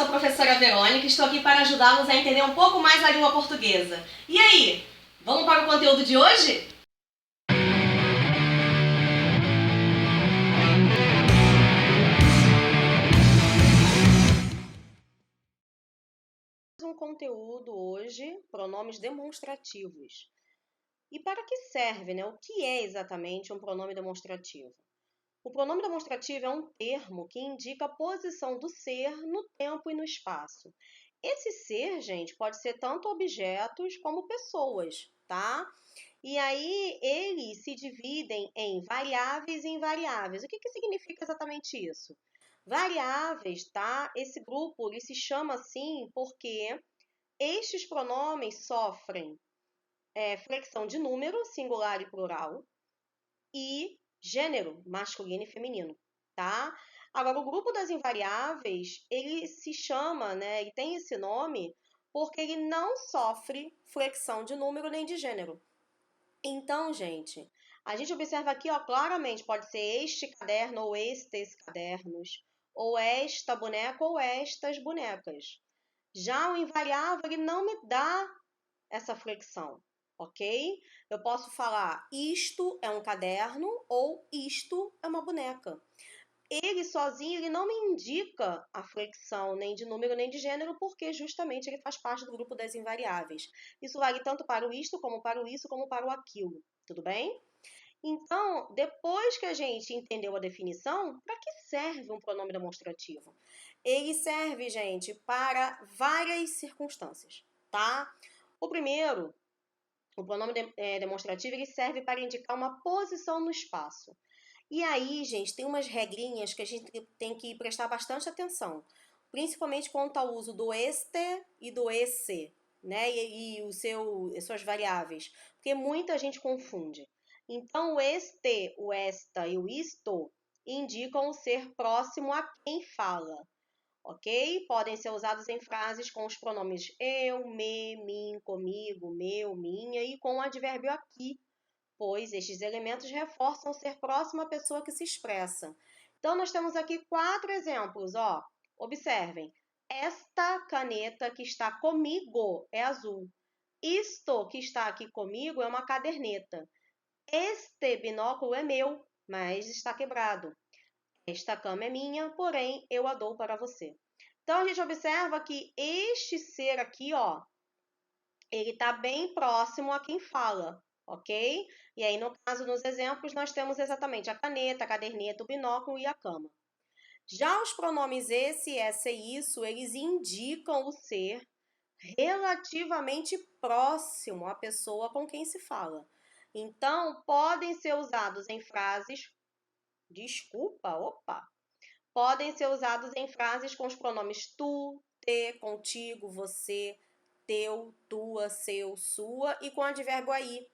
sou a professora Verônica e estou aqui para ajudá-los a entender um pouco mais a língua portuguesa. E aí, vamos para o conteúdo de hoje? Um conteúdo hoje, pronomes demonstrativos. E para que serve, né? O que é exatamente um pronome demonstrativo? O pronome demonstrativo é um termo que indica a posição do ser no tempo e no espaço. Esse ser, gente, pode ser tanto objetos como pessoas, tá? E aí eles se dividem em variáveis e invariáveis. O que significa exatamente isso? Variáveis, tá? Esse grupo ele se chama assim porque estes pronomes sofrem flexão de número, singular e plural, e gênero, masculino e feminino, tá? Agora, o grupo das invariáveis, ele se chama, né, ele tem esse nome porque ele não sofre flexão de número nem de gênero. Então, gente, a gente observa aqui, ó, claramente, pode ser este caderno ou estes cadernos, ou esta boneca ou estas bonecas. Já o invariável, ele não me dá essa flexão, ok? Eu posso falar isto é um caderno ou isto é uma boneca. Ele sozinho, ele não me indica a flexão nem de número nem de gênero, porque justamente ele faz parte do grupo das invariáveis. Isso vale tanto para o isto, como para o isso, como para o aquilo, tudo bem? Então, depois que a gente entendeu a definição, para que serve um pronome demonstrativo? Ele serve, gente, para várias circunstâncias, tá? O primeiro, o pronome demonstrativo, ele serve para indicar uma posição no espaço. E aí, gente, tem umas regrinhas que a gente tem que prestar bastante atenção, principalmente quanto ao uso do este e do esse, né? E as suas variáveis, porque muita gente confunde. Então, o este, o esta e o isto indicam o ser próximo a quem fala, ok? Podem ser usados em frases com os pronomes eu, me, mim, comigo, meu, minha e com o advérbio aqui, pois estes elementos reforçam ser próximo à pessoa que se expressa. Então, nós temos aqui 4 exemplos, ó. Observem. Esta caneta que está comigo é azul. Isto que está aqui comigo é uma caderneta. Este binóculo é meu, mas está quebrado. Esta cama é minha, porém eu a dou para você. Então, a gente observa que este ser aqui, ó, ele está bem próximo a quem fala, ok? E aí, no caso, nos exemplos, nós temos exatamente a caneta, a caderneta, o binóculo e a cama. Já os pronomes esse, essa e isso, eles indicam o ser relativamente próximo à pessoa com quem se fala. Então, podem ser usados em frases... Podem ser usados em frases com os pronomes tu, te, contigo, você, teu, tua, seu, sua e com o advérbio aí,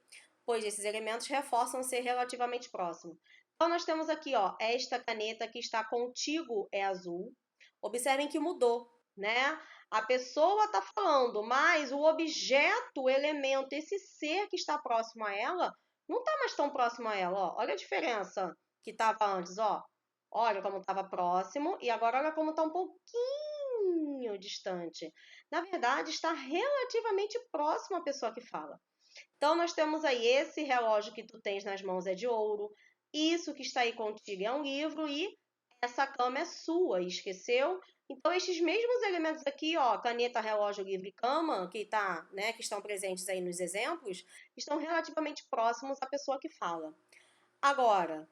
pois esses elementos reforçam ser relativamente próximo. Então, nós temos aqui, ó, esta caneta que está contigo é azul. Observem que mudou, né? A pessoa está falando, mas o objeto, o elemento, esse ser que está próximo a ela, não está mais tão próximo a ela, ó. Olha a diferença que estava antes, ó. Olha como estava próximo e agora olha como está um pouquinho distante. Na verdade, está relativamente próximo à pessoa que fala. Então, nós temos aí esse relógio que tu tens nas mãos é de ouro, isso que está aí contigo é um livro e essa cama é sua, esqueceu? Então, estes mesmos elementos aqui, ó, caneta, relógio, livro e cama, que estão presentes aí nos exemplos, estão relativamente próximos à pessoa que fala. Agora,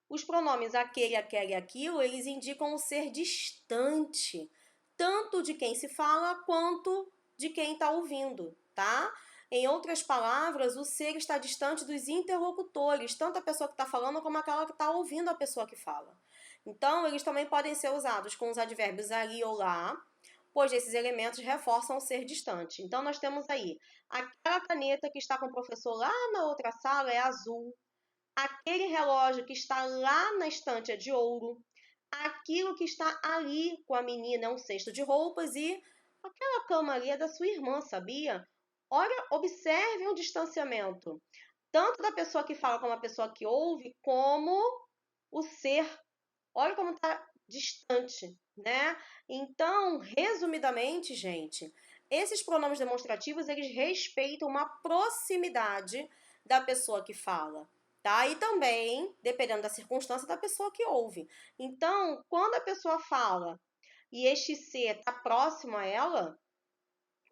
os pronomes aquele, aquela e aquilo, eles indicam o ser distante, tanto de quem se fala quanto de quem está ouvindo, tá? Em outras palavras, o ser está distante dos interlocutores, tanto a pessoa que está falando como aquela que está ouvindo a pessoa que fala. Então, eles também podem ser usados com os advérbios ali ou lá, pois esses elementos reforçam o ser distante. Então, nós temos aí, aquela caneta que está com o professor lá na outra sala é azul, aquele relógio que está lá na estante é de ouro, aquilo que está ali com a menina é um cesto de roupas e aquela cama ali é da sua irmã, sabia? Olha, observe o distanciamento, tanto da pessoa que fala como a pessoa que ouve, como o ser. Olha como está distante, né? Então, resumidamente, gente, esses pronomes demonstrativos, eles respeitam uma proximidade da pessoa que fala, tá? E também, dependendo da circunstância, da pessoa que ouve. Então, quando a pessoa fala e este ser está próximo a ela,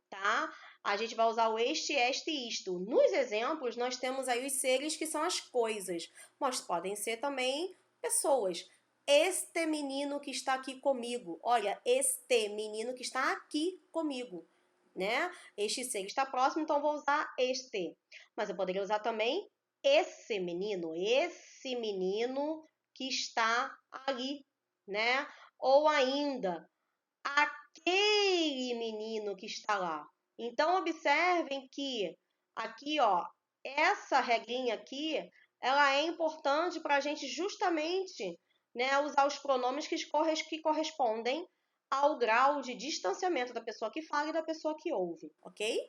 tá? A gente vai usar o este, este e isto. Nos exemplos, nós temos aí os seres que são as coisas, mas podem ser também pessoas. Este menino que está aqui comigo. Olha, este menino que está aqui comigo, né? Este ser está próximo, então vou usar este. Mas eu poderia usar também esse menino que está ali, né? Ou ainda, aquele menino que está lá. Então, observem que aqui, ó, essa regrinha aqui, ela é importante para a gente justamente, né, usar os pronomes que correspondem ao grau de distanciamento da pessoa que fala e da pessoa que ouve, ok?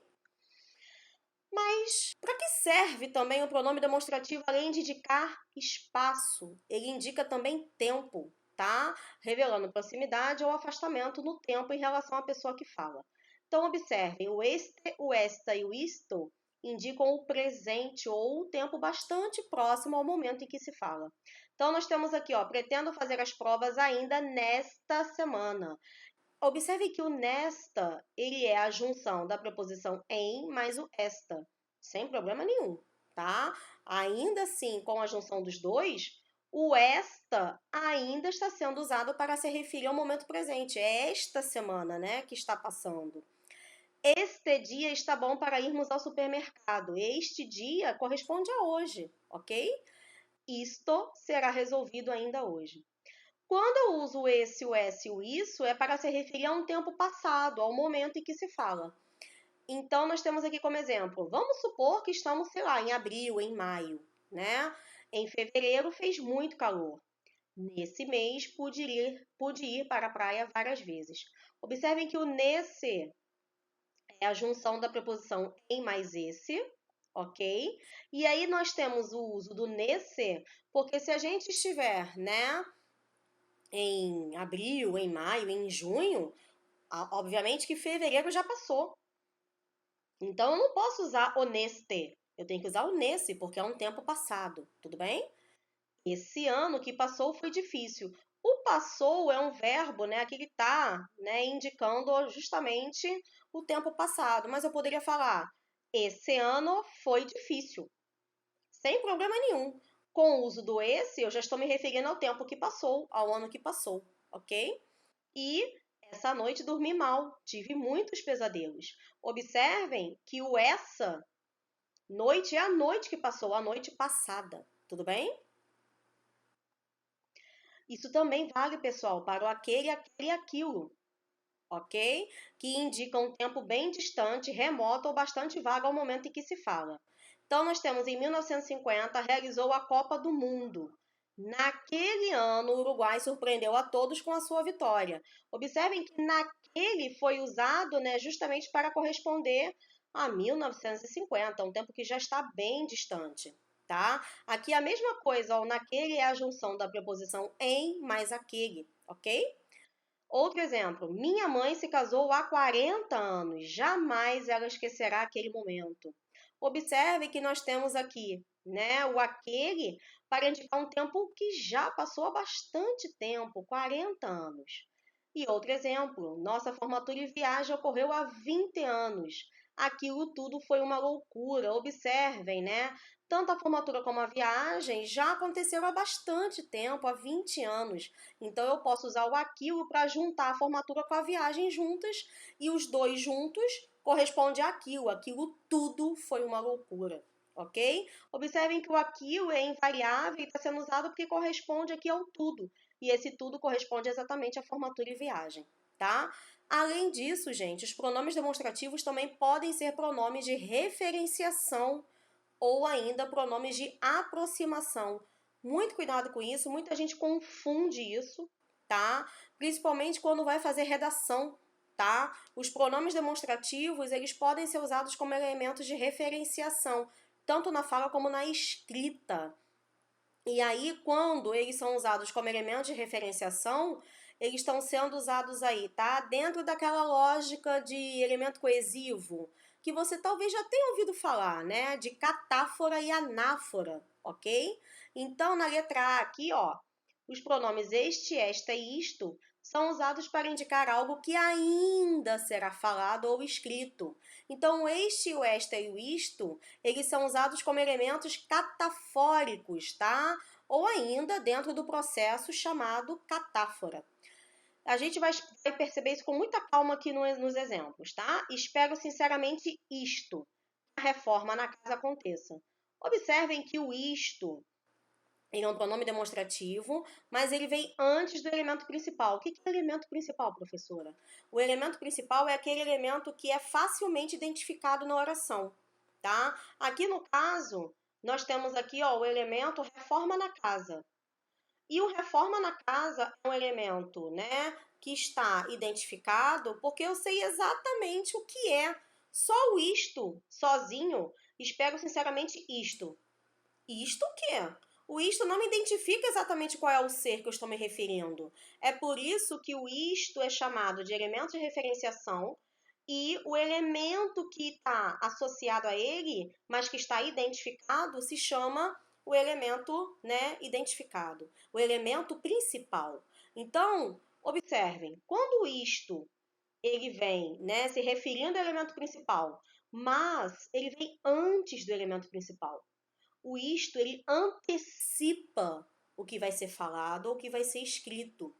Mas para que serve também o pronome demonstrativo além de indicar espaço? Ele indica também tempo, tá? Revelando proximidade ou afastamento no tempo em relação à pessoa que fala. Então, observem, o este, o esta e o isto indicam o presente ou o tempo bastante próximo ao momento em que se fala. Então, nós temos aqui, ó, pretendo fazer as provas ainda nesta semana. Observe que o nesta, ele é a junção da preposição em mais o esta, sem problema nenhum, tá? Ainda assim, com a junção dos dois, o esta ainda está sendo usado para se referir ao momento presente. É esta semana, né, que está passando. Este dia está bom para irmos ao supermercado. Este dia corresponde a hoje, ok? Isto será resolvido ainda hoje. Quando eu uso esse, o esse e o isso, é para se referir a um tempo passado, ao momento em que se fala. Então, nós temos aqui como exemplo, vamos supor que estamos, sei lá, em abril, em maio, né? Em fevereiro fez muito calor. Nesse mês, pude ir para a praia várias vezes. Observem que o nesse é a junção da preposição em mais esse, ok? E aí nós temos o uso do nesse, porque se a gente estiver, né, em abril, em maio, em junho, obviamente que fevereiro já passou. Então, eu não posso usar o neste. Eu tenho que usar o nesse, porque é um tempo passado, tudo bem? Esse ano que passou foi difícil. O passou é um verbo, né, que ele está, né, indicando justamente o tempo passado. Mas eu poderia falar, esse ano foi difícil, sem problema nenhum. Com o uso do esse, eu já estou me referindo ao tempo que passou, ao ano que passou, ok? E essa noite dormi mal, tive muitos pesadelos. Observem que o essa noite é a noite que passou, a noite passada, tudo bem? Isso também vale, pessoal, para o aquele, aquele e aquilo, ok? Que indica um tempo bem distante, remoto ou bastante vago ao momento em que se fala. Então, nós temos em 1950, realizou a Copa do Mundo. Naquele ano, o Uruguai surpreendeu a todos com a sua vitória. Observem que naquele foi usado, né, justamente para corresponder a 1950, um tempo que já está bem distante, tá? Aqui a mesma coisa, ó, naquele é a junção da preposição em mais aquele, ok? Outro exemplo, minha mãe se casou há 40 anos, jamais ela esquecerá aquele momento. Observe que nós temos aqui, né, o aquele para indicar um tempo que já passou há bastante tempo, 40 anos. E outro exemplo, nossa formatura e viagem ocorreu há 20 anos. Aquilo tudo foi uma loucura. Observem, né? Tanto a formatura como a viagem já aconteceram há bastante tempo, há 20 anos. Então, eu posso usar o aquilo para juntar a formatura com a viagem juntas, e os dois juntos corresponde àquilo. Aquilo tudo foi uma loucura, ok? Observem que o aquilo é invariável e está sendo usado porque corresponde aqui ao tudo. E esse tudo corresponde exatamente à formatura e viagem, tá? Além disso, gente, os pronomes demonstrativos também podem ser pronomes de referenciação ou ainda pronomes de aproximação. Muito cuidado com isso, muita gente confunde isso, tá? Principalmente quando vai fazer redação, tá? Os pronomes demonstrativos, eles podem ser usados como elementos de referenciação, tanto na fala como na escrita. E aí, quando eles são usados como elementos de referenciação, eles estão sendo usados aí, tá? Dentro daquela lógica de elemento coesivo, que você talvez já tenha ouvido falar, né? De catáfora e anáfora, ok? Então, na letra A aqui, ó, os pronomes este, esta e isto são usados para indicar algo que ainda será falado ou escrito. Então, o este, o esta e o isto, eles são usados como elementos catafóricos, tá? Ou ainda dentro do processo chamado catáfora. A gente vai perceber isso com muita calma aqui nos exemplos, tá? Espero sinceramente isto, que a reforma na casa aconteça. Observem que o isto, ele é um pronome demonstrativo, mas ele vem antes do elemento principal. O que é o elemento principal, professora? O elemento principal é aquele elemento que é facilmente identificado na oração, tá? Aqui no caso, nós temos aqui, ó, o elemento reforma na casa. E o reforma na casa é um elemento, né, que está identificado porque eu sei exatamente o que é. Só o isto, sozinho, espero sinceramente isto. Isto o quê? O isto não me identifica exatamente qual é o ser que eu estou me referindo. É por isso que o isto é chamado de elemento de referenciação e o elemento que está associado a ele, mas que está identificado, se chama o elemento, né, identificado, o elemento principal. Então, observem, quando isto ele vem, né, se referindo ao elemento principal, mas ele vem antes do elemento principal. O isto, ele antecipa o que vai ser falado ou o que vai ser escrito.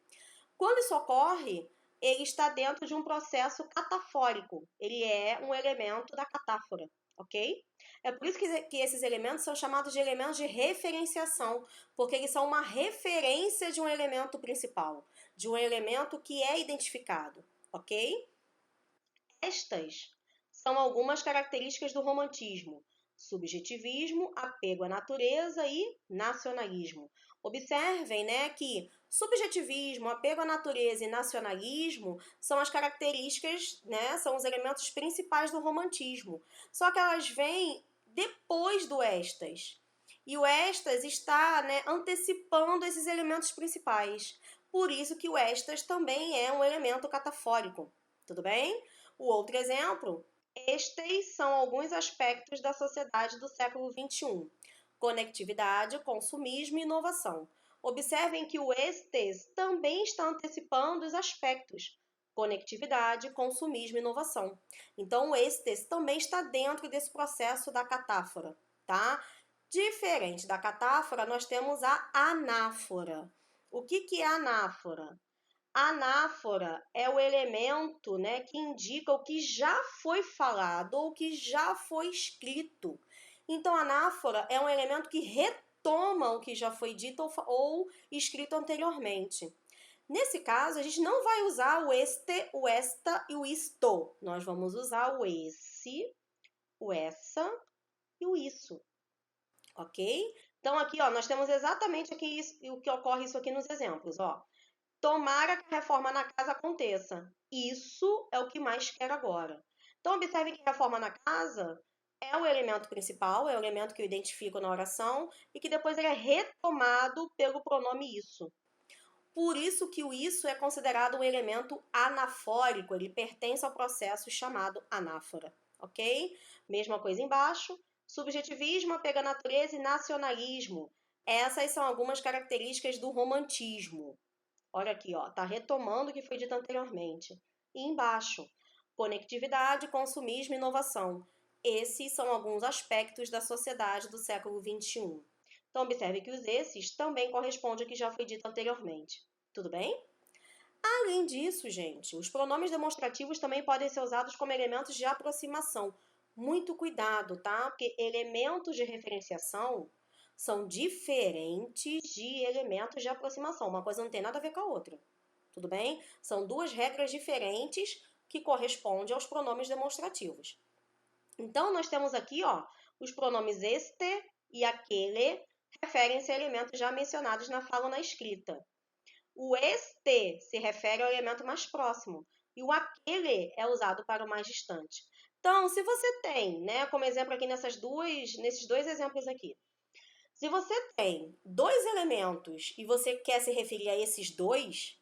Quando isso ocorre, ele está dentro de um processo catafórico. Ele é um elemento da catáfora, ok? É por isso que esses elementos são chamados de elementos de referenciação, porque eles são uma referência de um elemento principal, de um elemento que é identificado, ok? Estas são algumas características do romantismo: subjetivismo, apego à natureza e nacionalismo. Observem, né, que subjetivismo, apego à natureza e nacionalismo são as características, né, são os elementos principais do romantismo. Só que elas vêm depois do estas. E o estas está, né, antecipando esses elementos principais. Por isso que o estas também é um elemento catafórico. Tudo bem? O outro exemplo, estes são alguns aspectos da sociedade do século XXI: conectividade, consumismo e inovação. Observem que o estes também está antecipando os aspectos: conectividade, consumismo e inovação. Então, o estes também está dentro desse processo da catáfora, tá? Diferente da catáfora, nós temos a anáfora. O que é a anáfora? A anáfora é o elemento, né, que indica o que já foi falado ou que já foi escrito. Então, a anáfora é um elemento que retoma o que já foi dito ou escrito anteriormente. Nesse caso, a gente não vai usar o este, o esta e o isto. Nós vamos usar o esse, o essa e o isso, ok? Então, aqui, ó, nós temos exatamente aqui o que ocorre isso aqui nos exemplos, ó. Tomara que a reforma na casa aconteça. Isso é o que mais quero agora. Então, observe que reforma na casa é o elemento principal, é o elemento que eu identifico na oração e que depois ele é retomado pelo pronome isso. Por isso que o isso é considerado um elemento anafórico, ele pertence ao processo chamado anáfora, ok? Mesma coisa embaixo, subjetivismo, apego à natureza e nacionalismo. Essas são algumas características do romantismo. Olha aqui, ó, tá retomando o que foi dito anteriormente. E embaixo, conectividade, consumismo e inovação. Esses são alguns aspectos da sociedade do século XXI. Então, observe que os esses também correspondem ao que já foi dito anteriormente. Tudo bem? Além disso, gente, os pronomes demonstrativos também podem ser usados como elementos de aproximação. Muito cuidado, tá? Porque elementos de referenciação são diferentes de elementos de aproximação. Uma coisa não tem nada a ver com a outra. Tudo bem? São duas regras diferentes que correspondem aos pronomes demonstrativos. Então, nós temos aqui, ó, os pronomes este e aquele referem-se a elementos já mencionados na fala ou na escrita. O este se refere ao elemento mais próximo e o aquele é usado para o mais distante. Então, se você tem, né, como exemplo aqui nesses dois exemplos aqui, se você tem dois elementos e você quer se referir a esses dois,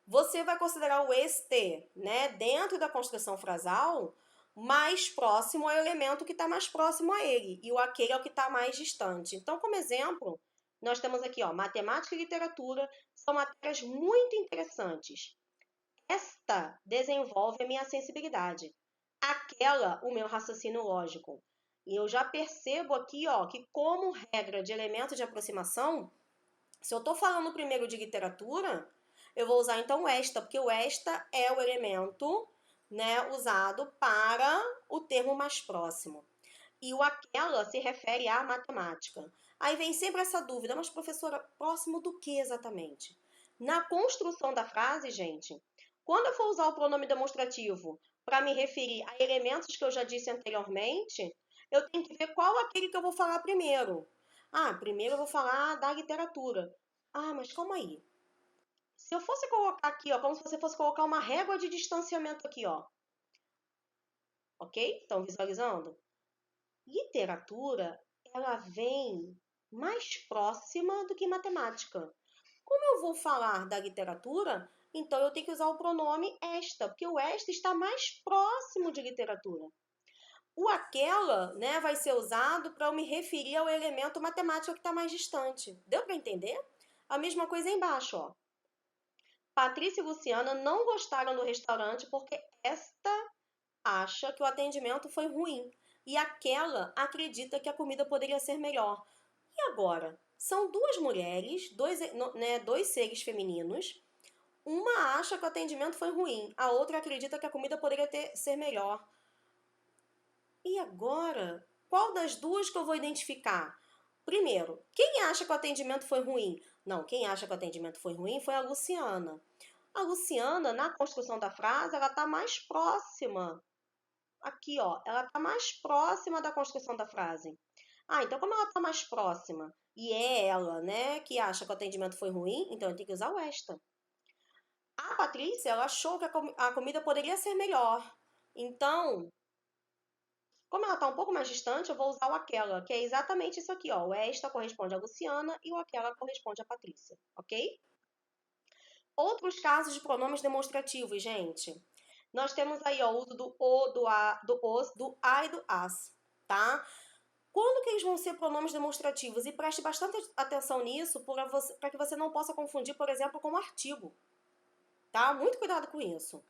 você vai considerar o este, né, dentro da construção frasal, mais próximo ao elemento que está mais próximo a ele, e o aquele é o que está mais distante. Então, como exemplo, nós temos aqui, ó, matemática e literatura são matérias muito interessantes. Esta desenvolve a minha sensibilidade, aquela o meu raciocínio lógico. E eu já percebo aqui, ó, que como regra de elemento de aproximação, se eu estou falando primeiro de literatura, eu vou usar então esta, porque o esta é o elemento, né, usado para o termo mais próximo. E o aquela se refere à matemática. Aí vem sempre essa dúvida, mas professora, próximo do que exatamente? Na construção da frase, gente, quando eu for usar o pronome demonstrativo para me referir a elementos que eu já disse anteriormente, eu tenho que ver qual aquele que eu vou falar primeiro. Ah, primeiro eu vou falar da literatura. Ah, mas calma aí. Se eu fosse colocar aqui, ó, como se você fosse colocar uma régua de distanciamento aqui, ó. Ok? Estão visualizando? Literatura, ela vem mais próxima do que matemática. Como eu vou falar da literatura, então eu tenho que usar o pronome esta, porque o esta está mais próximo de literatura. O aquela, né, vai ser usado para eu me referir ao elemento matemático que está mais distante. Deu para entender? A mesma coisa embaixo, ó. Patrícia e Luciana não gostaram do restaurante porque esta acha que o atendimento foi ruim e aquela acredita que a comida poderia ser melhor. E agora? São duas mulheres, dois seres femininos. Uma acha que o atendimento foi ruim, a outra acredita que a comida poderia ser melhor. E agora? Qual das duas que eu vou identificar? Primeiro, quem acha que o atendimento foi ruim? Não, quem acha que o atendimento foi ruim foi a Luciana. A Luciana, na construção da frase, ela está mais próxima. Aqui, ó, ela está mais próxima da construção da frase. Ah, então como ela está mais próxima e é ela, né, que acha que o atendimento foi ruim, então eu tenho que usar o esta. A Patrícia, ela achou que a comida poderia ser melhor. Então, como ela está um pouco mais distante, eu vou usar o aquela, que é exatamente isso aqui, ó. O esta corresponde a Luciana e o aquela corresponde a Patrícia, ok? Outros casos de pronomes demonstrativos, gente. Nós temos aí ó, o uso do o, do a, do os, do a e do as, tá? Quando que eles vão ser pronomes demonstrativos? E preste bastante atenção nisso para que você não possa confundir, por exemplo, com artigo, tá? Muito cuidado com isso.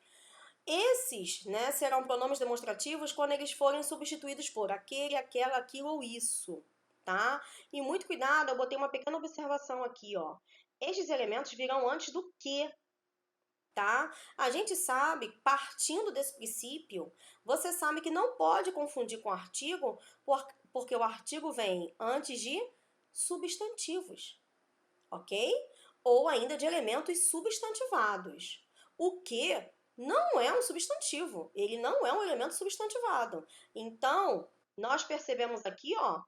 Esses, né, serão pronomes demonstrativos quando eles forem substituídos por aquele, aquela, aquilo ou isso, tá? E muito cuidado, eu botei uma pequena observação aqui, ó. Estes elementos virão antes do que, tá? A gente sabe, partindo desse princípio, você sabe que não pode confundir com artigo, porque o artigo vem antes de substantivos, ok? Ou ainda de elementos substantivados. O que não é um substantivo, ele não é um elemento substantivado. Então, nós percebemos aqui, ó,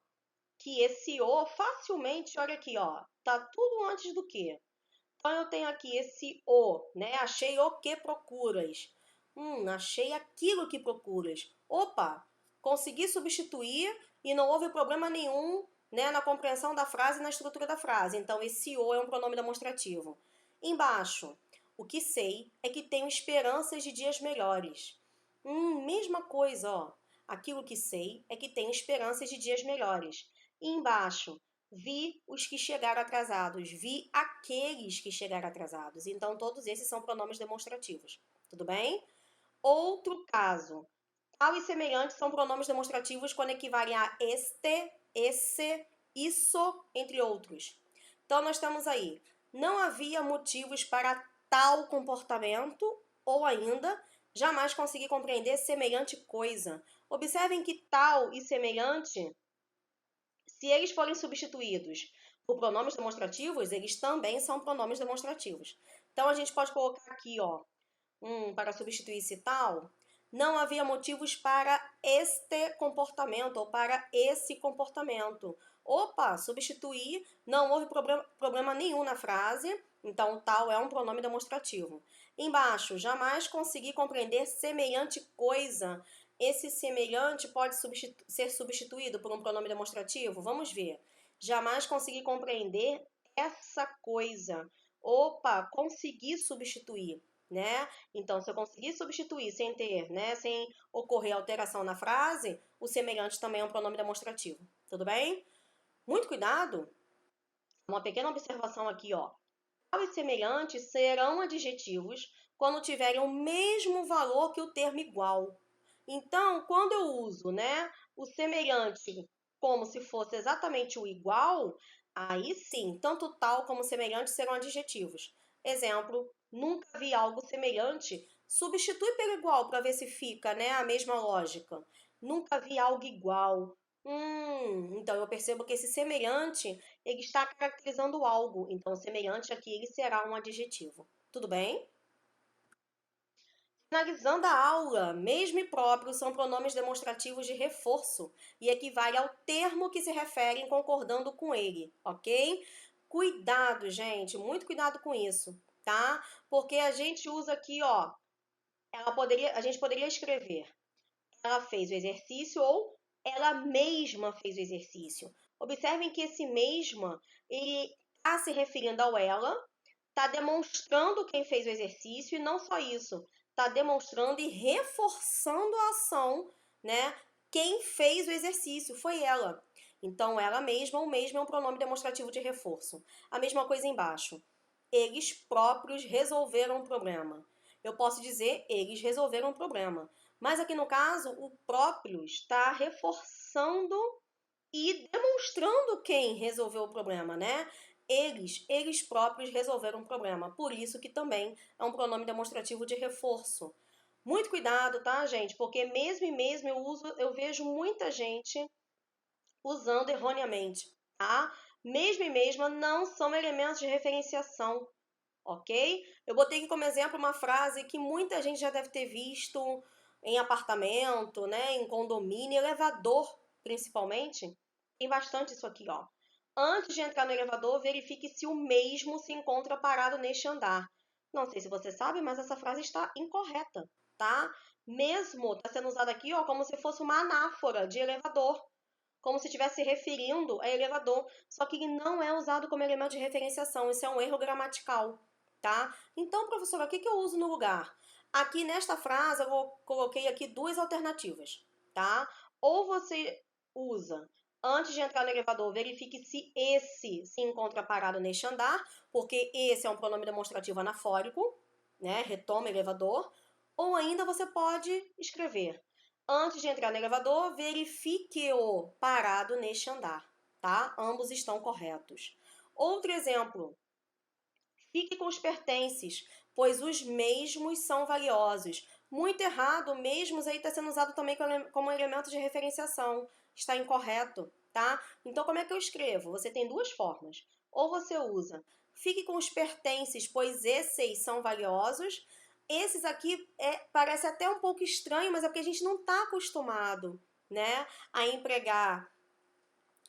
que esse o facilmente, olha aqui, ó, tá tudo antes do que. Então, eu tenho aqui esse o, né? Achei o que procuras. Achei aquilo que procuras. Opa, consegui substituir e não houve problema nenhum, né, na compreensão da frase e na estrutura da frase. Então, esse o é um pronome demonstrativo. Embaixo, o que sei é que tenho esperanças de dias melhores. Mesma coisa, ó. Aquilo que sei é que tenho esperanças de dias melhores. E embaixo, vi os que chegaram atrasados, vi aqueles que chegaram atrasados. Então, todos esses são pronomes demonstrativos. Tudo bem? Outro caso. Tal e semelhante são pronomes demonstrativos quando equivalem a este, esse, isso, entre outros. Então, nós temos aí, não havia motivos para tal comportamento, ou ainda, jamais consegui compreender semelhante coisa. Observem que tal e semelhante, se eles forem substituídos por pronomes demonstrativos, eles também são pronomes demonstrativos. Então, a gente pode colocar aqui, ó, para substituir esse tal, não havia motivos para este comportamento ou para esse comportamento. Opa, substituir, não houve problema nenhum na frase, então tal é um pronome demonstrativo. Embaixo, jamais consegui compreender semelhante coisa. Esse semelhante pode ser substituído por um pronome demonstrativo? Vamos ver. Jamais consegui compreender essa coisa. opa, consegui substituir, né? Então, se eu conseguir substituir sem ter, né, sem ocorrer alteração na frase, o semelhante também é um pronome demonstrativo, tudo bem? Muito cuidado, uma pequena observação aqui, ó. Os semelhantes serão adjetivos quando tiverem o mesmo valor que o termo igual. Então, quando eu uso, né, o semelhante como se fosse exatamente o igual, aí sim, tanto tal como semelhante serão adjetivos. Exemplo, nunca vi algo semelhante. Substitui pelo igual para ver se fica, né, a mesma lógica. Nunca vi algo igual. Então eu percebo que esse semelhante, ele está caracterizando algo. Então, o semelhante aqui, ele será um adjetivo. Tudo bem? Finalizando a aula, mesmo e próprio são pronomes demonstrativos de reforço e equivale ao termo que se referem concordando com ele, ok? Cuidado, gente, muito cuidado com isso, tá? Porque a gente usa aqui, ó, a gente poderia escrever ela fez o exercício ou ela mesma fez o exercício. Observem que esse mesma, ele está se referindo ao ela, está demonstrando quem fez o exercício e não só isso, está demonstrando e reforçando a ação, né? Quem fez o exercício foi ela. Então, ela mesma ou mesmo é um pronome demonstrativo de reforço. A mesma coisa embaixo. Eles próprios resolveram o problema. Eu posso dizer, eles resolveram o problema. Mas aqui no caso, o próprio está reforçando e demonstrando quem resolveu o problema, né? Eles próprios resolveram o problema. Por isso que também é um pronome demonstrativo de reforço. Muito cuidado, tá, gente? Porque mesmo e mesmo eu vejo muita gente usando erroneamente, tá? Mesmo e mesma não são elementos de referenciação, ok? Eu botei aqui como exemplo uma frase que muita gente já deve ter visto em apartamento, né, em condomínio, elevador, principalmente. Tem bastante isso aqui, ó. Antes de entrar no elevador, verifique se o mesmo se encontra parado neste andar. Não sei se você sabe, mas essa frase está incorreta, tá? Mesmo está sendo usada aqui, ó, como se fosse uma anáfora de elevador, como se estivesse se referindo a elevador, só que ele não é usado como elemento de referenciação, isso é um erro gramatical, tá? Então, professora, o que eu uso no lugar? Aqui nesta frase eu coloquei aqui duas alternativas, tá? Ou você usa, antes de entrar no elevador, verifique se esse se encontra parado neste andar, porque esse é um pronome demonstrativo anafórico, né? Retoma elevador. Ou ainda você pode escrever, antes de entrar no elevador, verifique-o parado neste andar, tá? Ambos estão corretos. Outro exemplo, fique com os pertences, pois os mesmos são valiosos. Muito errado, mesmos aí está sendo usado também como elemento de referenciação. Está incorreto, tá? Então, como é que eu escrevo? Você tem duas formas. Ou você usa, fique com os pertences, pois esses são valiosos. Esses aqui parece até um pouco estranho, mas é porque a gente não está acostumado, né, a empregar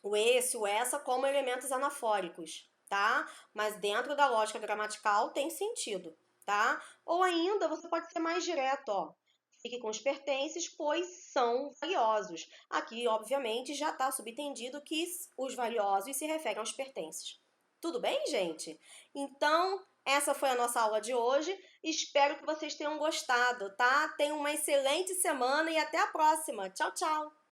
o esse, o essa como elementos anafóricos, tá? Mas dentro da lógica gramatical tem sentido, tá? Ou ainda você pode ser mais direto, ó. Fique com os pertences, pois são valiosos. Aqui, obviamente, já está subentendido que os valiosos se referem aos pertences. Tudo bem, gente? Então, essa foi a nossa aula de hoje. Espero que vocês tenham gostado, tá? Tenham uma excelente semana e até a próxima. Tchau, tchau!